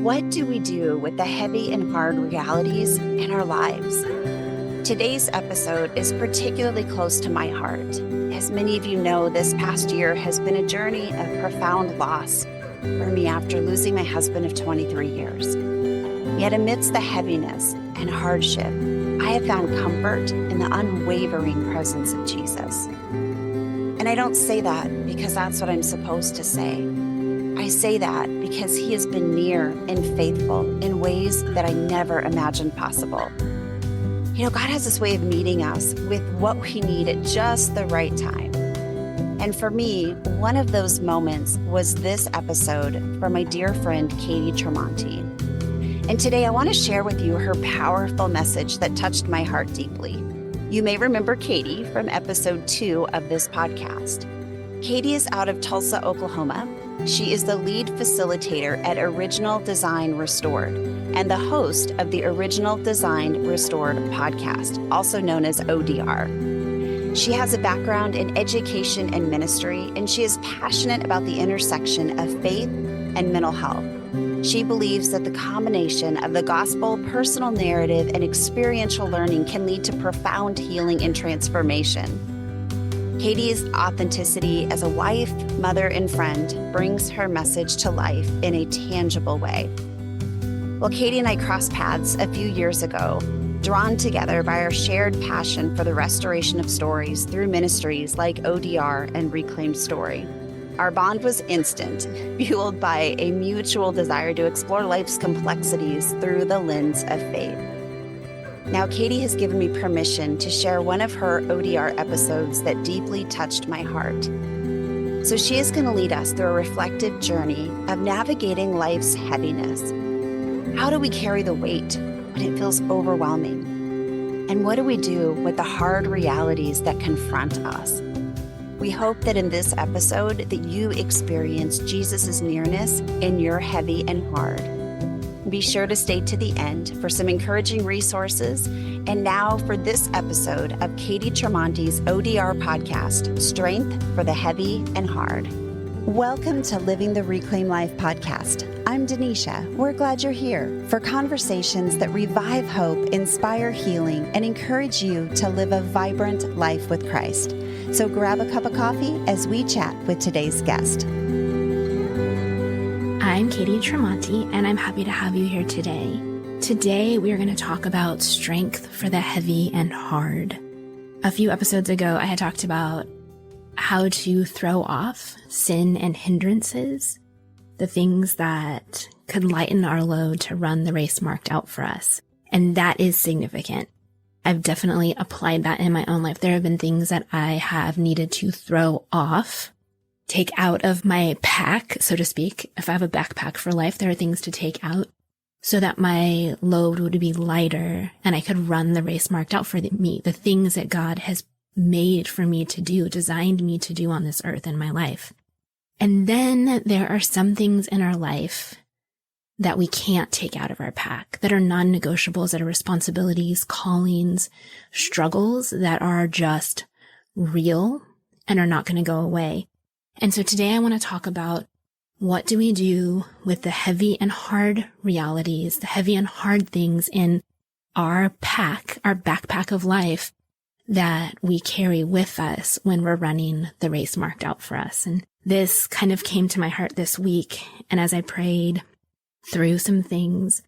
What do we do with the heavy and hard realities in our lives? Today's episode is particularly close to my heart. As many of you know, this past year has been a journey of profound loss for me after losing my husband of 23 years. Yet amidst the heaviness and hardship, I have found comfort in the unwavering presence of Jesus. And I don't say that because that's what I'm supposed to say. I say that because he has been near and faithful in ways that I never imagined possible. You know, God has this way of meeting us with what we need at just the right time. And for me, one of those moments was this episode from my dear friend, Katie Tramonte. And today I want to share with you her powerful message that touched my heart deeply. You may remember Katie from episode 2 of this podcast. Katie is out of Tulsa, Oklahoma. She is the lead facilitator at Original Design Restored and the host of the Original Design Restored podcast, also known as ODR. She has a background in education and ministry, and she is passionate about the intersection of faith and mental health. She believes that the combination of the gospel, personal narrative, and experiential learning can lead to profound healing and transformation. Katie's authenticity as a wife, mother, and friend brings her message to life in a tangible way. Well, Katie and I crossed paths a few years ago, drawn together by our shared passion for the restoration of stories through ministries like ODR and Reclaimed Story. Our bond was instant, fueled by a mutual desire to explore life's complexities through the lens of faith. Now, Katie has given me permission to share one of her ODR episodes that deeply touched my heart. So she is going to lead us through a reflective journey of navigating life's heaviness. How do we carry the weight when it feels overwhelming? And what do we do with the hard realities that confront us? We hope that in this episode that you experience Jesus' nearness in your heavy and hard. Be sure to stay to the end for some encouraging resources. And now for this episode of Katie Tramonte's ODR podcast, Strength for the Heavy and Hard. Welcome to Living the Reclaim Life podcast. I'm Denisha. We're glad you're here for conversations that revive hope, inspire healing, and encourage you to live a vibrant life with Christ. So grab a cup of coffee as we chat with today's guest. I'm Katie Tramonte, and I'm happy to have you here today. Today, we are going to talk about strength for the heavy and hard. A few episodes ago, I had talked about how to throw off sin and hindrances, the things that could lighten our load to run the race marked out for us. And that is significant. I've definitely applied that in my own life. There have been things that I have needed to throw off, take out of my pack, so to speak. If I have a backpack for life, there are things to take out so that my load would be lighter and I could run the race marked out for me, the things that God has made for me to do, designed me to do on this earth in my life. And then there are some things in our life that we can't take out of our pack, that are non-negotiables, that are responsibilities, callings, struggles that are just real and are not going to go away. And so today I want to talk about what do we do with the heavy and hard realities, the heavy and hard things in our pack, our backpack of life that we carry with us when we're running the race marked out for us. And this kind of came to my heart this week. And as I prayed through some things,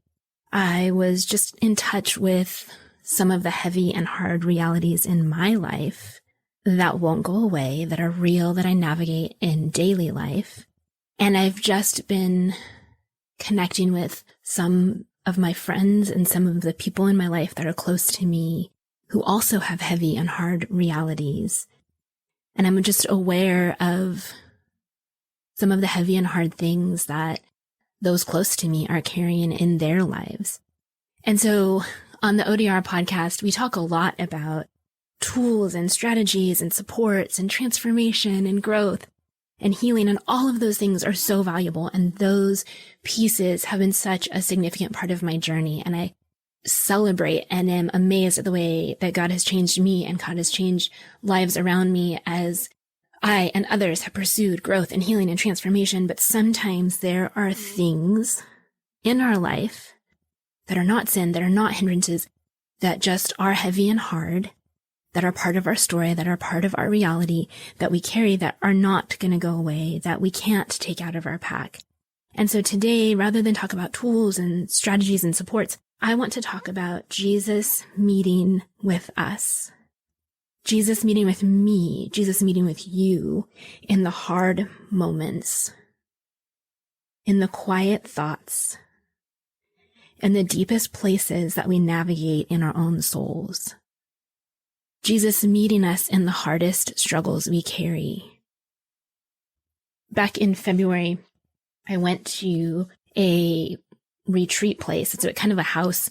I was just in touch with some of the heavy and hard realities in my life that won't go away, that are real, that I navigate in daily life. And I've just been connecting with some of my friends and some of the people in my life that are close to me who also have heavy and hard realities. And I'm just aware of some of the heavy and hard things that those close to me are carrying in their lives. And so on the ODR podcast, we talk a lot about tools and strategies and supports and transformation and growth and healing, and all of those things are so valuable. And those pieces have been such a significant part of my journey. And I celebrate and am amazed at the way that God has changed me and God has changed lives around me as I and others have pursued growth and healing and transformation. But sometimes there are things in our life that are not sin, that are not hindrances, that just are heavy and hard, that are part of our story, that are part of our reality, that we carry, that are not going to go away, that we can't take out of our pack. And so today, rather than talk about tools and strategies and supports, I want to talk about Jesus meeting with us. Jesus meeting with me, Jesus meeting with you in the hard moments, in the quiet thoughts, in the deepest places that we navigate in our own souls. Jesus meeting us in the hardest struggles we carry. Back in February, I went to a retreat place. It's kind of a house,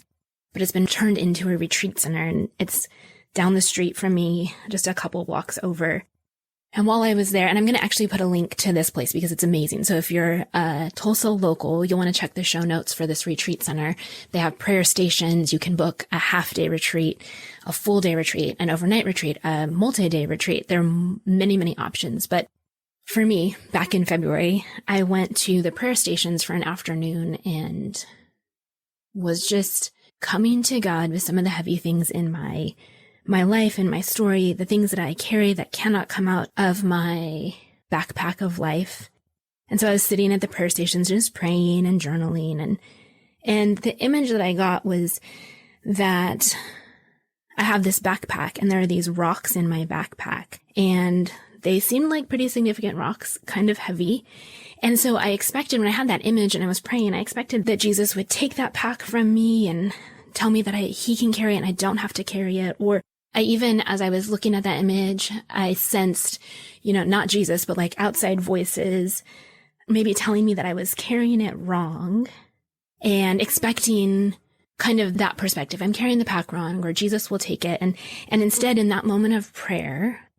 but it's been turned into a retreat center, and it's down the street from me, just a couple blocks over. And while I was there, and I'm going to actually put a link to this place because it's amazing. So if you're a Tulsa local, you'll want to check the show notes for this retreat center. They have prayer stations. You can book a half-day retreat, a full-day retreat, an overnight retreat, a multi-day retreat. There are many, many options. But for me, back in February, I went to the prayer stations for an afternoon and was just coming to God with some of the heavy things in my life and my story, the things that I carry that cannot come out of my backpack of life. And so I was sitting at the prayer stations just praying and journaling. And the image that I got was that I have this backpack and there are these rocks in my backpack, and they seemed like pretty significant rocks, kind of heavy. And so I expected, when I had that image and I was praying, I expected that Jesus would take that pack from me and tell me that he can carry it and I don't have to carry it. Or I even, as I was looking at that image, I sensed, not Jesus, but like outside voices, maybe telling me that I was carrying it wrong and expecting kind of that perspective. I'm carrying the pack wrong, or Jesus will take it. And instead, in that moment of prayer,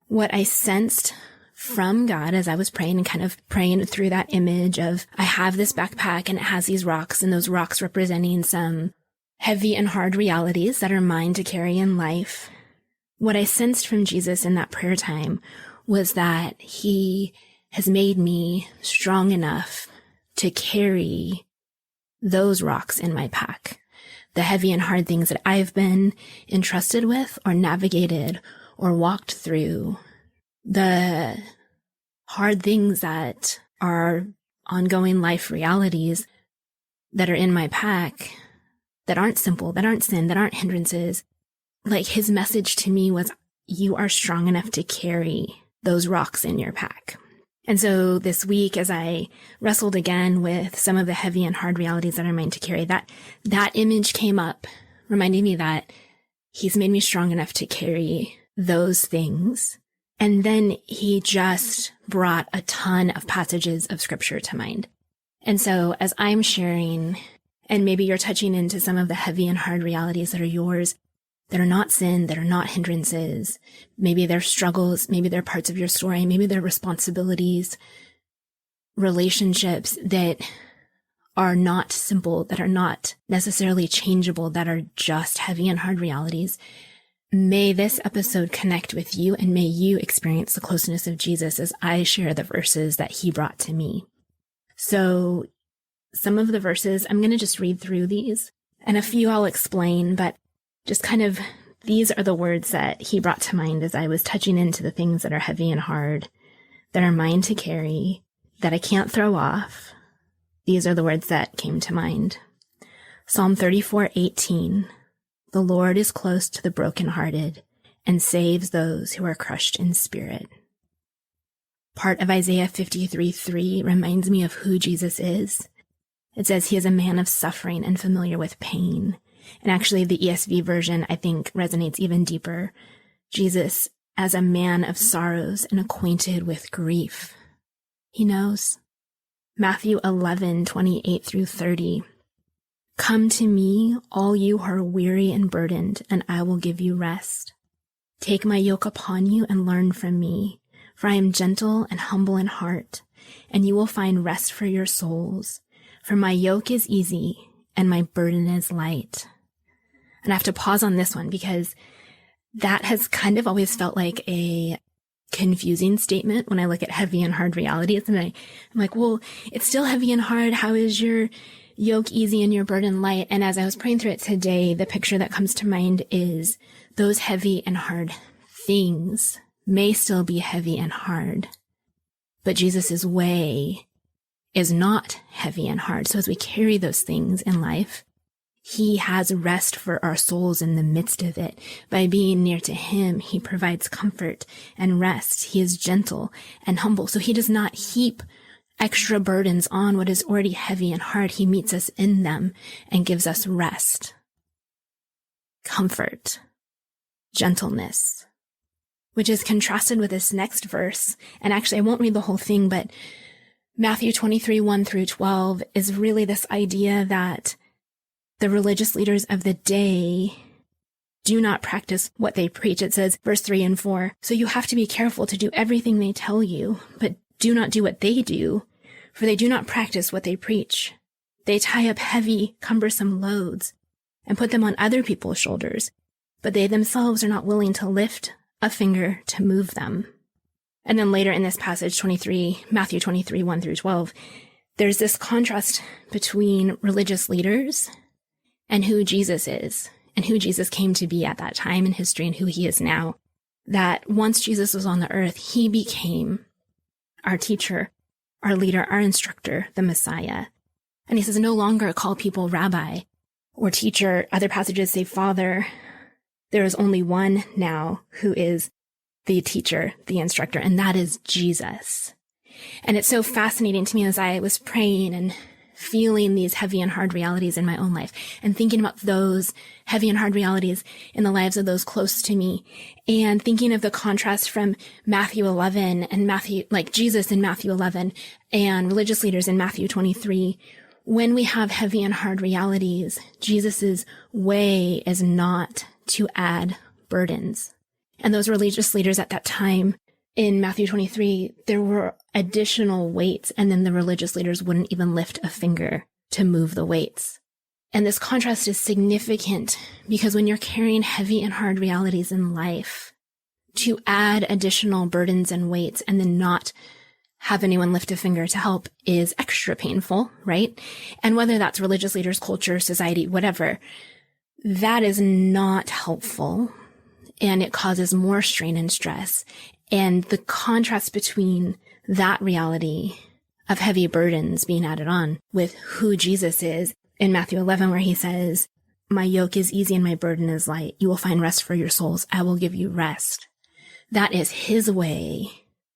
what I sensed from God as I was praying and kind of praying through that image of, I have this backpack and it has these rocks, and those rocks representing some heavy and hard realities that are mine to carry in life. What I sensed from Jesus in that prayer time was that he has made me strong enough to carry those rocks in my pack, the heavy and hard things that I've been entrusted with or navigated or walked through, the hard things that are ongoing life realities that are in my pack, that aren't simple, that aren't sin, that aren't hindrances. Like, his message to me was, you are strong enough to carry those rocks in your pack. And so this week, as I wrestled again with some of the heavy and hard realities that are mine to carry, that image came up, reminding me that he's made me strong enough to carry those things. And then he just brought a ton of passages of scripture to mind. And so as I'm sharing, and maybe you're touching into some of the heavy and hard realities that are yours, that are not sin, that are not hindrances, maybe they're struggles, maybe they're parts of your story, maybe they're responsibilities, relationships that are not simple, that are not necessarily changeable, that are just heavy and hard realities. May this episode connect with you, and may you experience the closeness of Jesus as I share the verses that he brought to me. So some of the verses, I'm going to just read through these, and a few I'll explain, but just kind of, these are the words that he brought to mind as I was touching into the things that are heavy and hard, that are mine to carry, that I can't throw off. These are the words that came to mind. Psalm 34:18. The Lord is close to the brokenhearted and saves those who are crushed in spirit. Part of Isaiah 53:3 reminds me of who Jesus is. It says he is a man of suffering and familiar with pain. And actually the ESV version, I think, resonates even deeper. Jesus as a man of sorrows and acquainted with grief. He knows. Matthew 11:28-30. Come to me, all you who are weary and burdened, and I will give you rest. Take my yoke upon you and learn from me, for I am gentle and humble in heart, and you will find rest for your souls. For my yoke is easy and my burden is light. And I have to pause on this one because that has kind of always felt like a confusing statement when I look at heavy and hard realities. And I'm like, well, it's still heavy and hard. How is your yoke easy and your burden light. And as I was praying through it today, the picture that comes to mind is those heavy and hard things may still be heavy and hard, but Jesus's way is not heavy and hard. So as we carry those things in life, he has rest for our souls in the midst of it. By being near to him, he provides comfort and rest. He is gentle and humble. So he does not heap extra burdens on what is already heavy and hard. He meets us in them and gives us rest, comfort, gentleness, which is contrasted with this next verse. And actually, I won't read the whole thing, but Matthew 23, 1 through 12 is really this idea that the religious leaders of the day do not practice what they preach. It says, verse 3 and 4, so you have to be careful to do everything they tell you, but do not do what they do, for they do not practice what they preach. They tie up heavy, cumbersome loads and put them on other people's shoulders, but they themselves are not willing to lift a finger to move them. And then later in this passage, Matthew 23, 1 through 12, there's this contrast between religious leaders and who Jesus is, and who Jesus came to be at that time in history and who he is now. That once Jesus was on the earth, he became our teacher, our leader, our instructor, the Messiah. And he says, no longer call people rabbi or teacher. Other passages say father. There is only one now who is the teacher, the instructor, and that is Jesus. And it's so fascinating to me as I was praying and feeling these heavy and hard realities in my own life and thinking about those heavy and hard realities in the lives of those close to me, and thinking of the contrast from Matthew 11 and Jesus in Matthew 11 and religious leaders in Matthew 23. When we have heavy and hard realities, Jesus's way is not to add burdens. And those religious leaders at that time in Matthew 23, there were additional weights, and then the religious leaders wouldn't even lift a finger to move the weights. And this contrast is significant because when you're carrying heavy and hard realities in life, to add additional burdens and weights and then not have anyone lift a finger to help is extra painful, right? And whether that's religious leaders, culture, society, whatever, that is not helpful. And it causes more strain and stress. And the contrast between that reality of heavy burdens being added on with who Jesus is in Matthew 11, where he says, my yoke is easy and my burden is light. You will find rest for your souls. I will give you rest. That is his way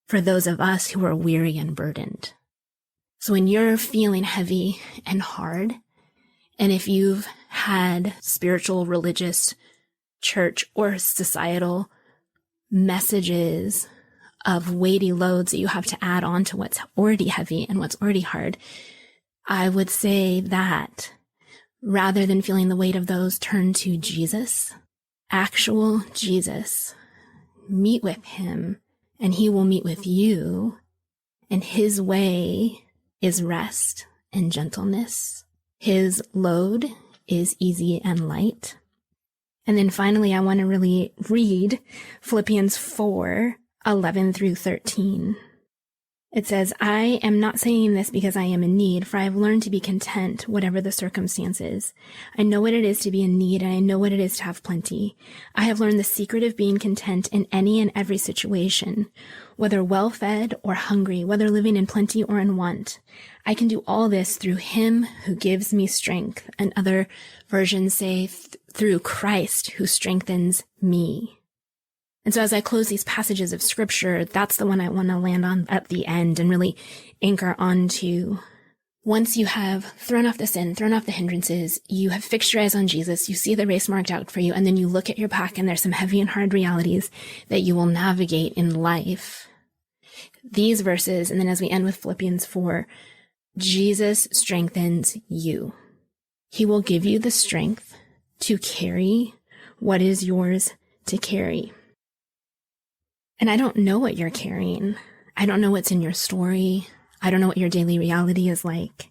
for those of us who are weary and burdened. So when you're feeling heavy and hard, and if you've had spiritual, religious, church, or societal messages of weighty loads that you have to add on to what's already heavy and what's already hard, I would say that rather than feeling the weight of those, turn to Jesus, actual Jesus. Meet with him, and he will meet with you, and his way is rest and gentleness. His load is easy and light. And then finally, I want to really read Philippians 4, 11 through 13. It says, I am not saying this because I am in need, for I have learned to be content, whatever the circumstances. I know what it is to be in need, and I know what it is to have plenty. I have learned the secret of being content in any and every situation, whether well-fed or hungry, whether living in plenty or in want. I can do all this through him who gives me strength. And other versions say through Christ who strengthens me. And so as I close these passages of scripture, that's the one I want to land on at the end and really anchor onto. Once you have thrown off the sin, thrown off the hindrances, you have fixed your eyes on Jesus, you see the race marked out for you, and then you look at your pack and there's some heavy and hard realities that you will navigate in life. These verses, and then as we end with Philippians 4, Jesus strengthens you. He will give you the strength to carry what is yours to carry. And I don't know what you're carrying. I don't know what's in your story. I don't know what your daily reality is like.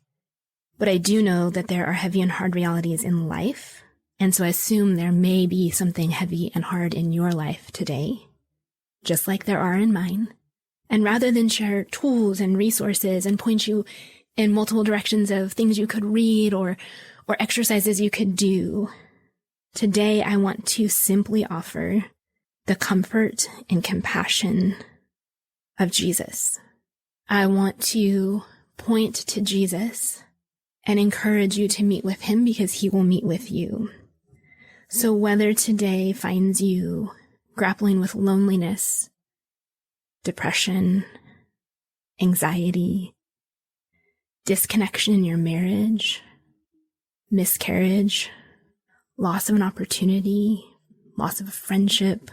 But I do know that there are heavy and hard realities in life. And so I assume there may be something heavy and hard in your life today, just like there are in mine. And rather than share tools and resources and point you in multiple directions of things you could read or exercises you could do. Today, I want to simply offer the comfort and compassion of Jesus. I want to point to Jesus and encourage you to meet with him because he will meet with you. So whether today finds you grappling with loneliness, depression, anxiety, disconnection in your marriage, miscarriage, loss of an opportunity, loss of a friendship,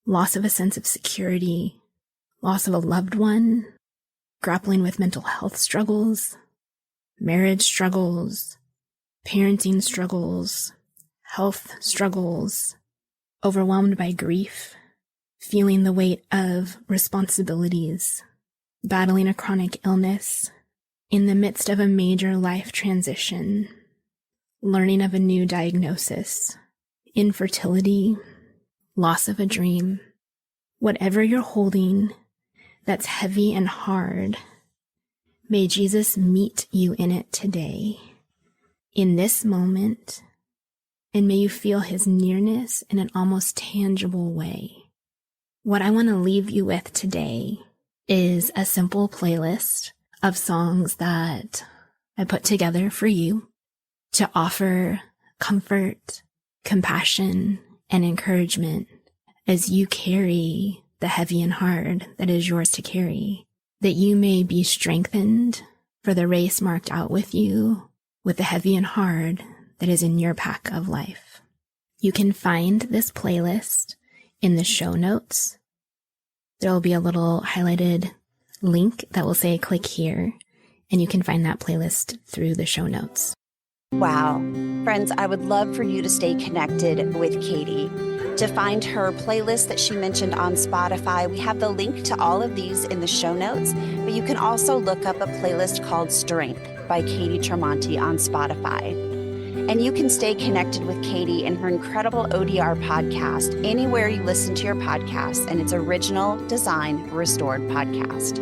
loss of a sense of security, loss of a loved one, grappling with mental health struggles, marriage struggles, parenting struggles, health struggles, overwhelmed by grief, feeling the weight of responsibilities, battling a chronic illness, in the midst of a major life transition, learning of a new diagnosis, infertility, loss of a dream, whatever you're holding that's heavy and hard, may Jesus meet you in it today, in this moment, and may you feel his nearness in an almost tangible way. What I want to leave you with today is a simple playlist of songs that I put together for you to offer comfort, compassion, and encouragement as you carry the heavy and hard that is yours to carry, that you may be strengthened for the race marked out with you with the heavy and hard that is in your pack of life. You can find this playlist in the show notes. There will be a little highlighted link that will say click here, and you can find that playlist through the show notes. Wow. Friends, I would love for you to stay connected with Katie. To find her playlist that she mentioned on Spotify, we have the link to all of these in the show notes, but you can also look up a playlist called Strength by Katie Tramonte on Spotify. And you can stay connected with Katie and her incredible ODR podcast anywhere you listen to your podcasts, and it's Original Design Restored Podcast.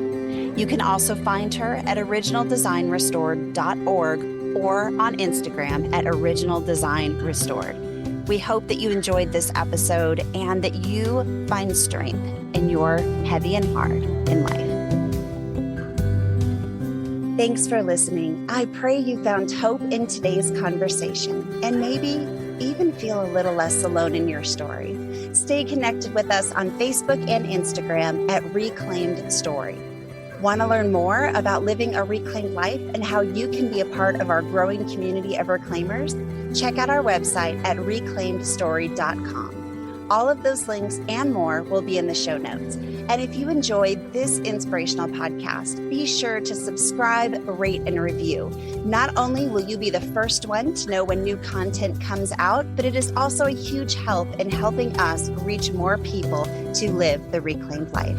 You can also find her at originaldesignrestored.org or on Instagram at Original Design Restored. We hope that you enjoyed this episode and that you find strength in your heavy and hard in life. Thanks for listening. I pray you found hope in today's conversation and maybe even feel a little less alone in your story. Stay connected with us on Facebook and Instagram at Reclaimed Story. Want to learn more about living a reclaimed life and how you can be a part of our growing community of reclaimers? Check out our website at reclaimedstory.com. All of those links and more will be in the show notes. And if you enjoyed this inspirational podcast, be sure to subscribe, rate, and review. Not only will you be the first one to know when new content comes out, but it is also a huge help in helping us reach more people to live the reclaimed life.